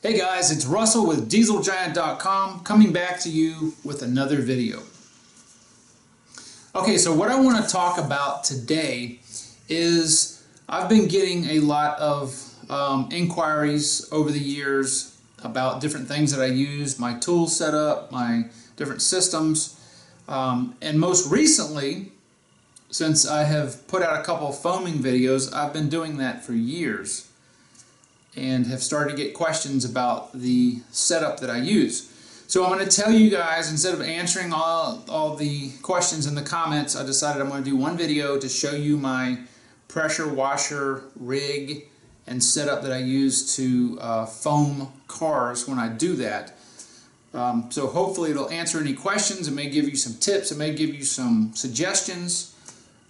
Hey guys, it's Russell with DieselGiant.com coming back to you with another video. Okay, so what I want to talk about today is I've been getting a lot of inquiries over the years about different things that I use, my tool setup, my different systems, and most recently, since I have put out a couple of foaming videos, I've been doing that for years and have started to get questions about the setup that I use. So I'm going to tell you guys, instead of answering all the questions in the comments, I decided I'm going to do one video to show you my pressure washer rig and setup that I use to foam cars when I do that. So hopefully it'll answer any questions. It may give you some tips. It may give you some suggestions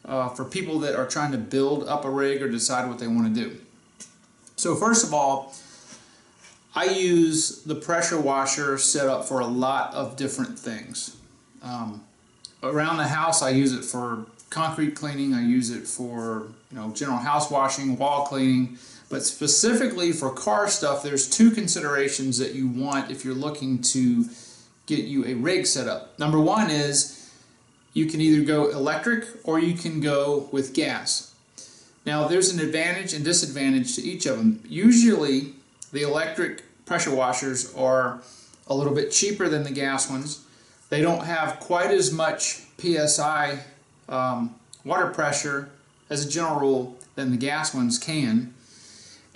for people that are trying to build up a rig or decide what they want to do. So first of all, I use the pressure washer set up for a lot of different things. Around the house, I use it for concrete cleaning. I use it for general house washing, wall cleaning. But specifically for car stuff, there's two considerations that you want if you're looking to get you a rig set up. Number one is you can either go electric or you can go with gas. Now there's an advantage and disadvantage to each of them. Usually the electric pressure washers are a little bit cheaper than the gas ones. They don't have quite as much PSI water pressure as a general rule than the gas ones can,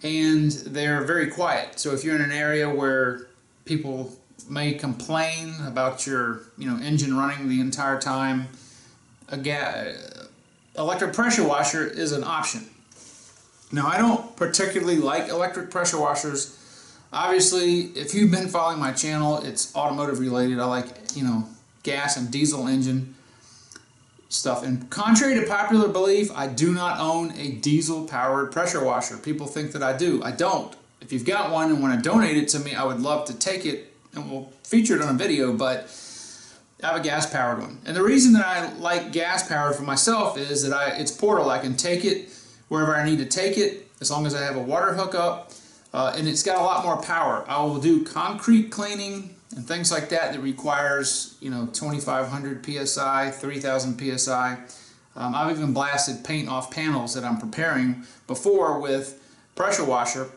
and they're very quiet. So if you're in an area where people may complain about your engine running the entire time, electric pressure washer is an option. Now I don't particularly like electric pressure washers. Obviously, if you've been following my channel, it's automotive related. I like gas and diesel engine stuff. And contrary to popular belief, I do not own a diesel powered pressure washer. People think that I do. I don't. If you've got one and want to donate it to me, I would love to take it and we'll feature it on a video, but I have a gas-powered one. And the reason that I like gas-powered for myself is that it's portable. I can take it wherever I need to take it as long as I have a water hookup, and it's got a lot more power. I will do concrete cleaning and things like that that requires 2,500 PSI, 3,000 PSI. I've even blasted paint off panels that I'm preparing before with pressure washer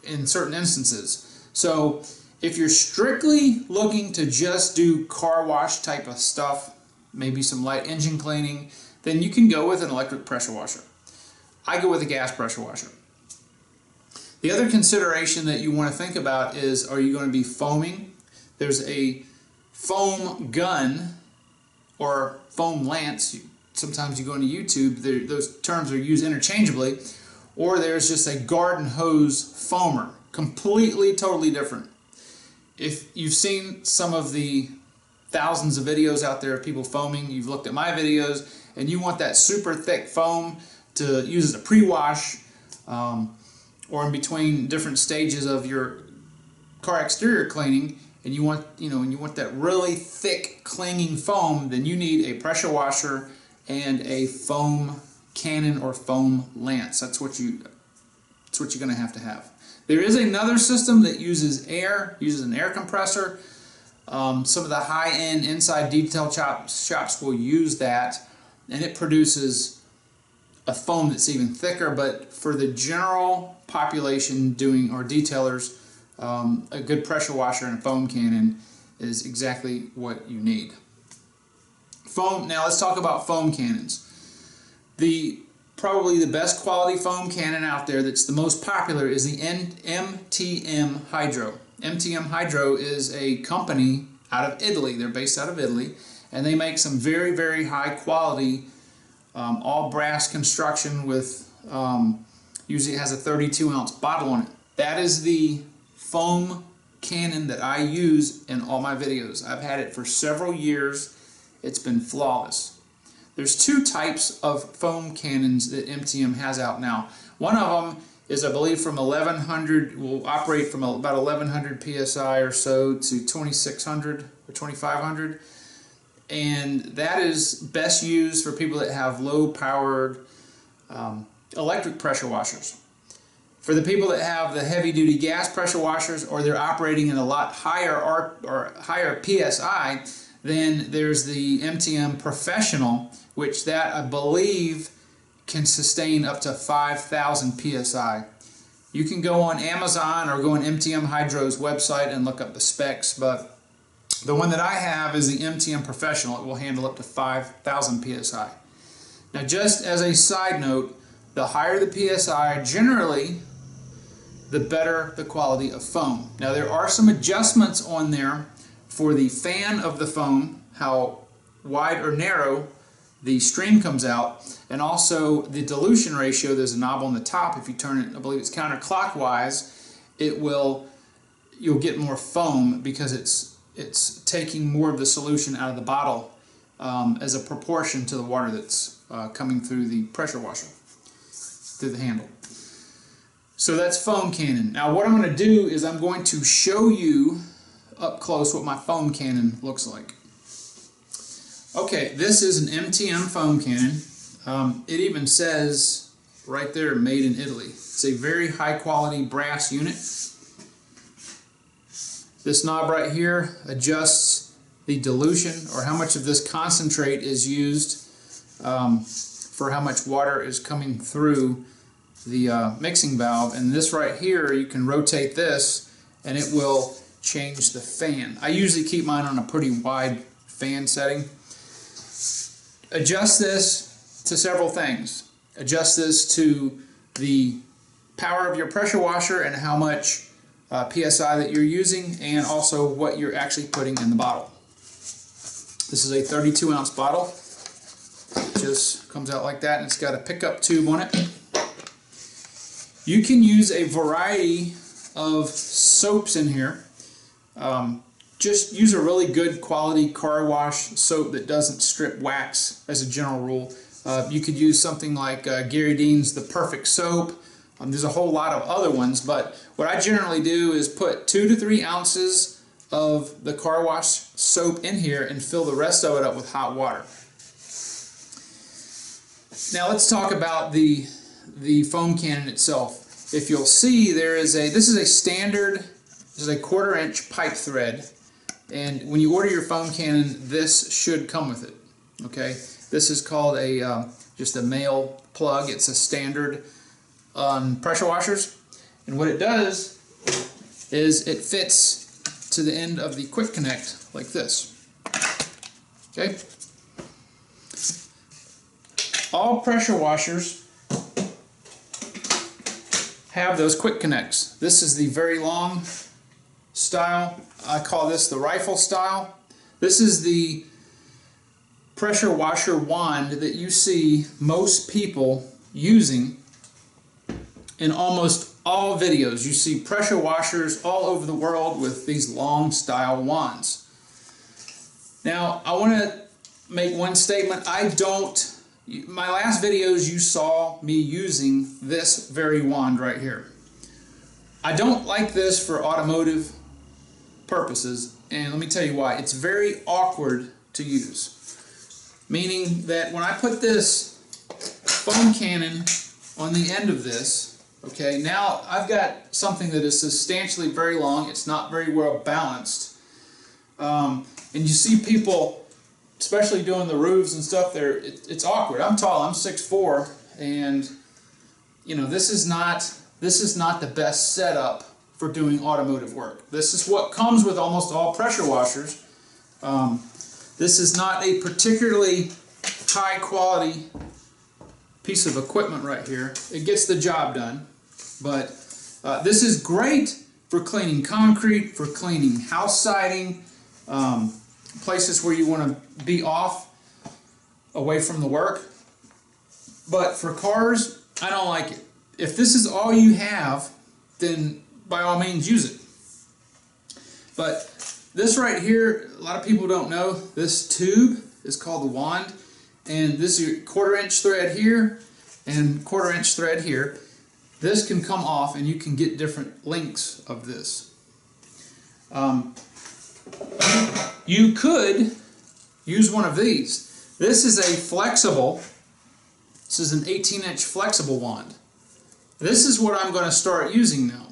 in certain instances. So if you're strictly looking to just do car wash type of stuff, maybe some light engine cleaning, then you can go with an electric pressure washer. I go with a gas pressure washer. The other consideration that you want to think about is, are you going to be foaming? There's a foam gun or foam lance. Sometimes you go into YouTube, those terms are used interchangeably. Or there's just a garden hose foamer. Completely, totally different. If you've seen some of the thousands of videos out there of people foaming, you've looked at my videos, and you want that super thick foam to use as a pre-wash or in between different stages of your car exterior cleaning, and you want that really thick clinging foam, then you need a pressure washer and a foam cannon or foam lance. That's what you're going to have. There is another system that uses an air compressor. Some of the high-end inside detail shops will use that, and it produces a foam that's even thicker. But for the general population or detailers, a good pressure washer and a foam cannon is exactly what you need. Now let's talk about foam cannons. Probably the best quality foam cannon out there that's the most popular is the MTM Hydro. MTM Hydro is a company out of Italy. They're based out of Italy, and they make some very, very high quality all brass construction with usually it has a 32-ounce bottle on it. That is the foam cannon that I use in all my videos. I've had it for several years. It's been flawless. There's two types of foam cannons that MTM has out now. One of them is, I believe, from 1100, will operate from about 1100 PSI or so to 2600 or 2500. And that is best used for people that have low-powered electric pressure washers. For the people that have the heavy-duty gas pressure washers, or they're operating in a lot higher PSI, then there's the MTM Professional, which that I believe can sustain up to 5,000 PSI. You can go on Amazon or go on MTM Hydro's website and look up the specs, but the one that I have is the MTM Professional. It will handle up to 5,000 PSI. Now, just as a side note, the higher the PSI, generally, the better the quality of foam. Now, there are some adjustments on there for the fan of the foam, how wide or narrow the stream comes out, and also the dilution ratio. There's a knob on the top. If you turn it, I believe it's counterclockwise, you'll get more foam because it's taking more of the solution out of the bottle as a proportion to the water that's coming through the pressure washer, through the handle. So that's foam cannon. Now what I'm going to do is I'm going to show you up close what my foam cannon looks like. Okay, this is an MTM foam cannon. It even says right there, made in Italy. It's a very high quality brass unit. This knob right here adjusts the dilution, or how much of this concentrate is used for how much water is coming through the mixing valve. And this right here, you can rotate this and it will change the fan. I usually keep mine on a pretty wide fan setting. Adjust this to several things. Adjust this to the power of your pressure washer and how much PSI that you're using, and also what you're actually putting in the bottle. This is a 32-ounce bottle. It just comes out like that, and it's got a pickup tube on it. You can use a variety of soaps in here. Just use a really good quality car wash soap that doesn't strip wax as a general rule. You could use something like Gary Dean's The Perfect Soap. There's a whole lot of other ones, but what I generally do is put 2 to 3 ounces of the car wash soap in here and fill the rest of it up with hot water. Now let's talk about the foam cannon itself. If you'll see, this is a standard, this is a 1/4 inch pipe thread, and when you order your foam cannon, this should come with it. Okay, this is called just a male plug. It's a standard on pressure washers, and what it does is it fits to the end of the quick connect like this. Okay, all pressure washers have those quick connects. This is the very long style. I call this the rifle style. This is the pressure washer wand that you see most people using in almost all videos. You see pressure washers all over the world with these long style wands. Now I want to make one statement. My last videos you saw me using this very wand right here. I don't like this for automotive purposes, and let me tell you why. It's very awkward to use. Meaning that when I put this foam cannon on the end of this, okay, now I've got something that is substantially very long. It's not very well balanced. And you see people, especially doing the roofs and stuff, it's awkward. I'm tall, I'm 6'4", and you know, this is not the best setup for doing automotive work. This is what comes with almost all pressure washers. This is not a particularly high quality piece of equipment right here. It gets the job done, but this is great for cleaning concrete, for cleaning house siding, places where you want to be off, away from the work. But for cars, I don't like it. If this is all you have, then by all means use it. But this right here, a lot of people don't know, this tube is called the wand, and this is your 1/4 inch thread here and 1/4 inch thread here. This can come off and you can get different lengths of this. You could use one of these. This is an 18-inch flexible wand. This is what I'm going to start using now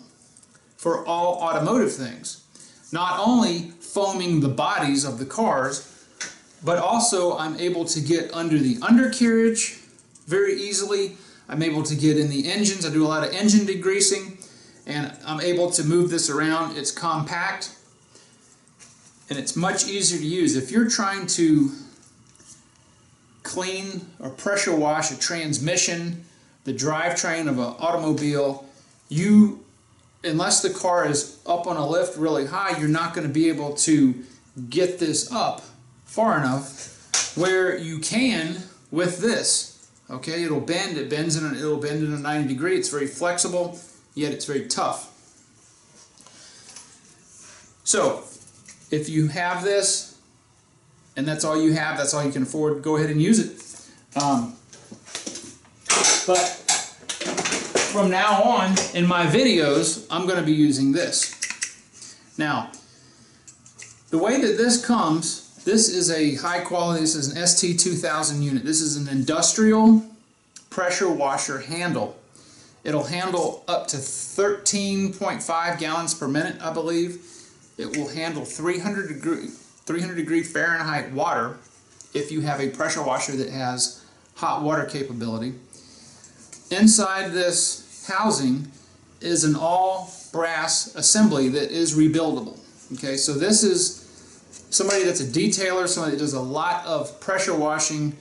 for all automotive things. Not only foaming the bodies of the cars, but also I'm able to get under the undercarriage very easily. I'm able to get in the engines. I do a lot of engine degreasing, and I'm able to move this around. It's compact, and it's much easier to use. If you're trying to clean or pressure wash a transmission, the drivetrain of an automobile, unless the car is up on a lift really high, you're not going to be able to get this up far enough where you can with this. Okay, it'll bend. It'll bend in a 90 degree. It's very flexible, yet it's very tough. So, if you have this, and that's all you have, that's all you can afford, go ahead and use it. But from now on, in my videos, I'm going to be using this. Now, the way that this comes, this is a high quality, this is an ST2000 unit. This is an industrial pressure washer handle. It'll handle up to 13.5 gallons per minute, I believe. It will handle 300 degree Fahrenheit water if you have a pressure washer that has hot water capability. Inside this housing is an all brass assembly that is rebuildable. Okay, so this is somebody that's a detailer, somebody that does a lot of pressure washing.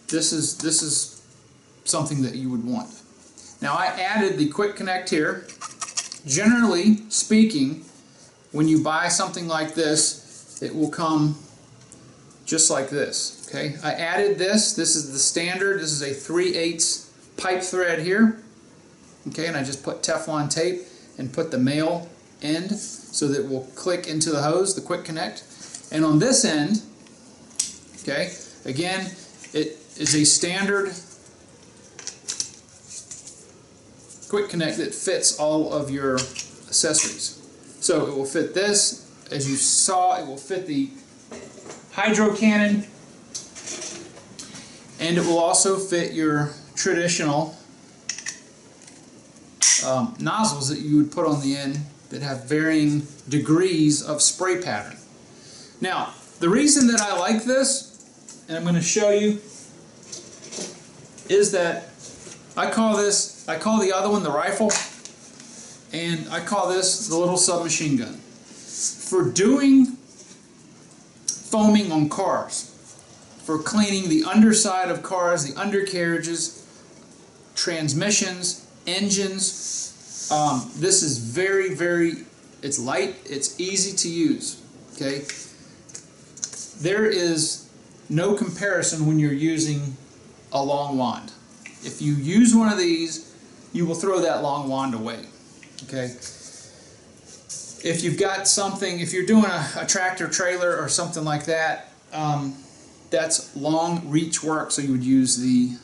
This is something that you would want. Now I added the quick connect here. Generally speaking, when you buy something like this, it will come just like this. Okay, I added this. This is the standard. This is a 3/8 pipe thread here. Okay, and I just put Teflon tape and put the male end so that it will click into the hose, the quick connect. And on this end, okay, again, it is a standard quick connect that fits all of your accessories. So it will fit this. As you saw, it will fit the hydro cannon, and it will also fit your traditional nozzles that you would put on the end that have varying degrees of spray pattern. Now, the reason that I like this, and I'm going to show you, is that I call the other one the rifle, and I call this the little submachine gun. For doing foaming on cars, for cleaning the underside of cars, the undercarriages, transmissions, engines, this is very, very, it's light, it's easy to use. Okay, there is no comparison when you're using a long wand. If you use one of these, you will throw that long wand away. Okay, if you've got something, if you're doing a tractor trailer or something like that, that's long reach work, so you would use the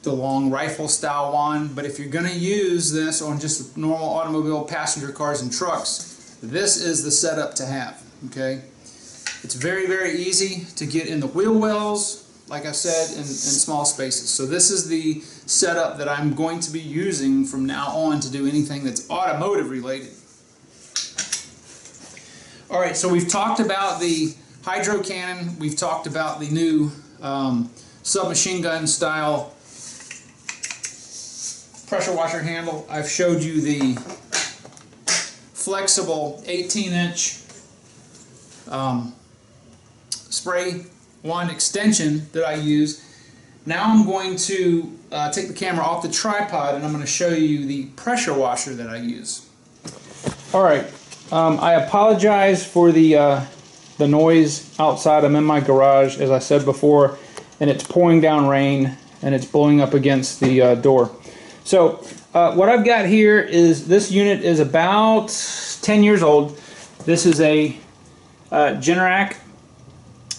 long rifle style wand. But if you're going to use this on just normal automobile passenger cars and trucks, this is the setup to have. Okay, it's very, very easy to get in the wheel wells, like I said, in small spaces. So this is the setup that I'm going to be using from now on to do anything that's automotive related. Alright, so we've talked about the hydro cannon, we've talked about the new submachine gun style pressure washer handle. I've showed you the flexible 18-inch spray wand extension that I use. Now I'm going to take the camera off the tripod and I'm going to show you the pressure washer that I use. Alright, I apologize for the noise outside. I'm in my garage, as I said before, and it's pouring down rain and it's blowing up against the door. So what I've got here is, this unit is about 10 years old. This is a Generac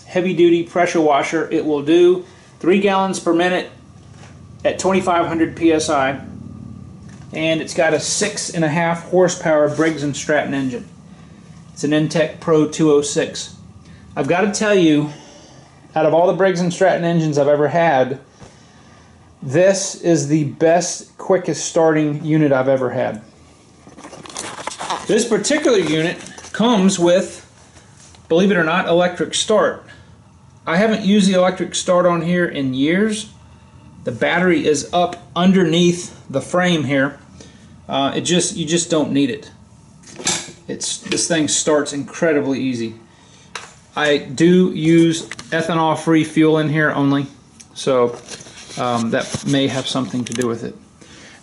heavy-duty pressure washer. It will do 3 gallons per minute at 2,500 psi, and it's got a 6.5 horsepower Briggs & Stratton engine. It's an Intech Pro 206. I've got to tell you, out of all the Briggs & Stratton engines I've ever had, this is the best, quickest starting unit I've ever had. This particular unit comes with, believe it or not, electric start. I haven't used the electric start on here in years. The battery is up underneath the frame here. You just don't need it. This thing starts incredibly easy. I do use ethanol-free fuel in here only, so that may have something to do with it.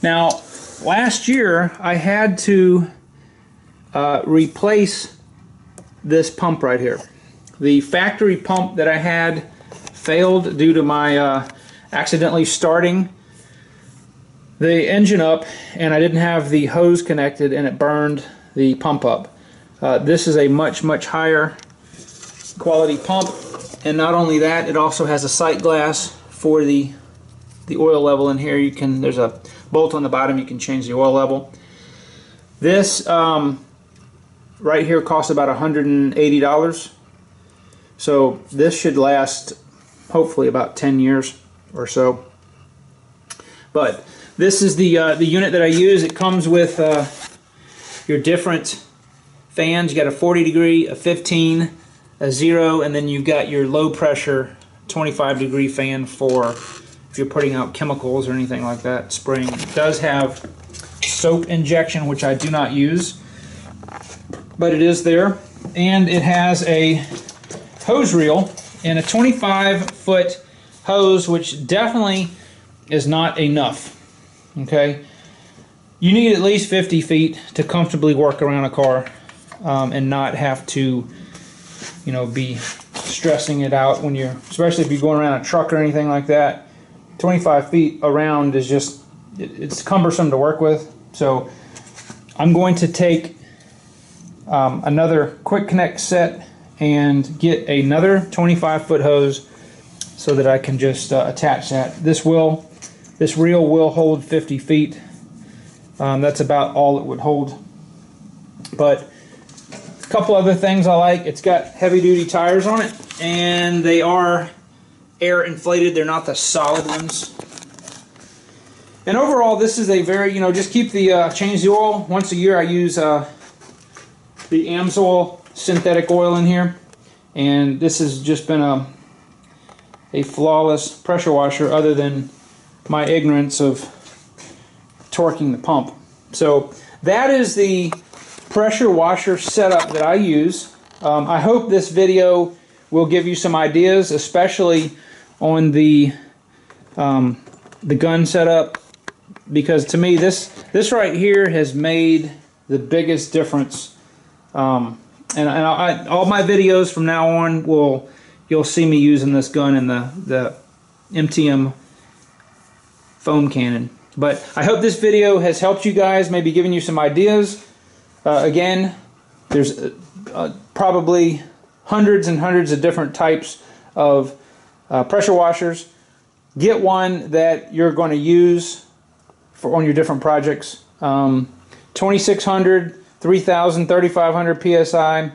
Now, last year I had to replace this pump right here. The factory pump that I had failed due to my accidentally starting the engine up, and I didn't have the hose connected, and it burned the pump up. This is a much higher quality pump, and not only that, it also has a sight glass for the oil level in here. There's a bolt on the bottom, you can change the oil level. This right here costs about $180, so this should last hopefully about 10 years or so. But this is the unit that I use. It comes with your different fans. You got a 40 degree, a 15, a 0, and then you've got your low pressure 25 degree fan for if you're putting out chemicals or anything like that, spraying. It does have soap injection, which I do not use, but it is there. And it has a hose reel and a 25-foot hose, which definitely is not enough. Okay, you need at least 50 feet to comfortably work around a car and not have to, be stressing it out when especially if you're going around a truck or anything like that. 25 feet around is just, it's cumbersome to work with. So I'm going to take another quick connect set and get another 25-foot hose so that I can just attach that. This reel will hold 50 feet. That's about all it would hold. But a couple other things I like. It's got heavy-duty tires on it, and they are air inflated. They're not the solid ones. And overall, this is a very, just keep change the oil. Once a year I use the AMSOIL synthetic oil in here. And this has just been a flawless pressure washer, other than my ignorance of torquing the pump. So that is the pressure washer setup that I use. I hope this video will give you some ideas, especially on the gun setup, because to me this right here has made the biggest difference. And all my videos from now on you'll see me using this gun in the MTM foam cannon. But I hope this video has helped you guys, maybe giving you some ideas. Again, there's probably hundreds and hundreds of different types of pressure washers. Get one that you're going to use on your different projects. 2600, 3000, 3500 psi.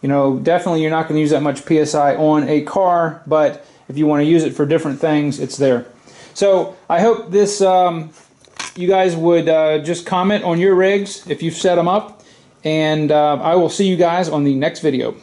Definitely you're not going to use that much psi on a car, but if you want to use it for different things, it's there. So I hope this you guys would just comment on your rigs if you've set them up, and I will see you guys on the next video.